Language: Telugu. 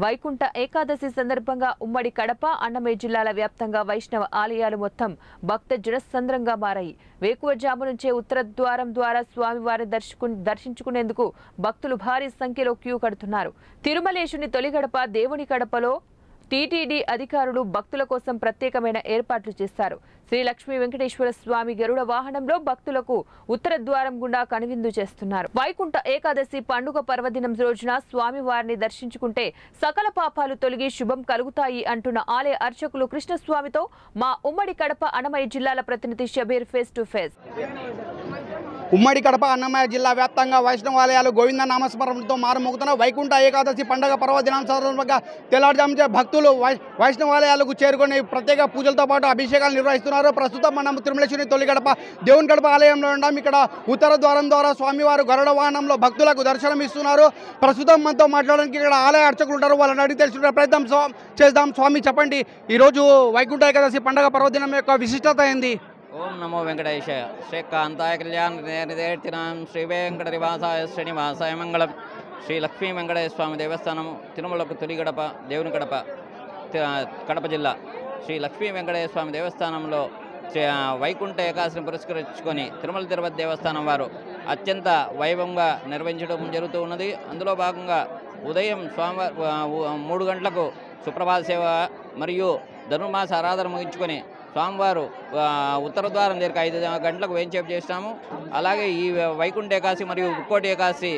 వైకుంఠ ఏకాదశి సందర్భంగా ఉమ్మడి కడప, అన్నమయ్య జిల్లాల వ్యాప్తంగా వైష్ణవ ఆలయాలు మొత్తం భక్త జనసంద్రంగా మారాయి. వేకువజాము నుంచే ఉత్తర ద్వారం ద్వారా స్వామివారిని దర్శించుకునేందుకు భక్తులు భారీ సంఖ్యలో క్యూ కడుతున్నారు. తిరుమలేశుని తొలి గడప దేవుని కడపలో టీటీడీ అధికారులు భక్తుల కోసం ప్రత్యేకమైన ఏర్పాట్లు చేశారు. శ్రీ లక్ష్మీ వెంకటేశ్వర స్వామి గరుడ వాహనంలో భక్తులకు ఉత్తర ద్వారం గుండా కనువిందు చేస్తున్నారు. వైకుంఠ ఏకాదశి పండుగ పర్వదినం రోజున స్వామివారిని దర్శించుకుంటే సకల పాపాలు తొలగి శుభం కలుగుతాయి అంటున్న ఆలయ అర్చకులు కృష్ణస్వామితో మా ఉమ్మడి కడప, అన్నమయ్య జిల్లాల ప్రతినిధి షబీర్ ఫేస్ టు ఫేస్. ఉమ్మడి కడప, అన్నమయ్య జిల్లా వ్యాప్తంగా వైష్ణవాలయాలు గోవింద నామస్మరణతో మారుమోగుతున్న వైకుంఠ ఏకాదశి పండుగ పర్వదినం సందర్భంగా తెల్లారుజామున భక్తులు వైష్ణవాలయాలకు చేరుకొని ప్రత్యేక పూజలతో పాటు అభిషేకాలు నిర్వహిస్తున్నారు. ప్రస్తుతం మనం తిరుమలేశ్వరి తొలి గడప దేవుని గడప ఆలయంలో ఉన్నాం. ఇక్కడ ఉత్తర ద్వారం ద్వారా స్వామివారు గరుడ వాహనంలో భక్తులకు దర్శనం ఇస్తున్నారు. ప్రస్తుతం మనతో మాట్లాడడానికి ఇక్కడ ఆలయ అర్చకులు ఉంటారు. వాళ్ళని అడిగి తెలుసుకునే ప్రయత్నం చేద్దాం. స్వామి, చెప్పండి, ఈరోజు వైకుంఠ ఏకాదశి పండుగ పర్వదినం యొక్క విశిష్టత ఏంది? ఓం నమో వెంకటేశాయ. శ్రీ కాంతాయ కళ్యాణ శ్రీ వెంకటనివాసాయ శ్రీనివాసాయ మంగళం. శ్రీ లక్ష్మీ వెంకటేశ్వర స్వామి దేవస్థానము తిరుమలకు తొలి గడప దేవుని గడప కడప జిల్లా శ్రీ లక్ష్మీ వెంకటేశ్వర స్వామి దేవస్థానంలో వైకుంఠ ఏకాదశిని పురస్కరించుకొని తిరుమల తిరుపతి దేవస్థానం వారు అత్యంత వైభవంగా నిర్వహించడం జరుగుతూ ఉన్నది. అందులో భాగంగా ఉదయం స్వామివారి 3 గంటలకు సుప్రభాత సేవ మరియు ధనుర్మాస ఆరాధన ముగించుకొని స్వామివారు ఉత్తర ద్వారం దగ్గర 5 గంటలకు వేంచేపు చేస్తాము. అలాగే ఈ వైకుంఠ ఏకాదశి మరియు ముక్కోటి ఏకాదశి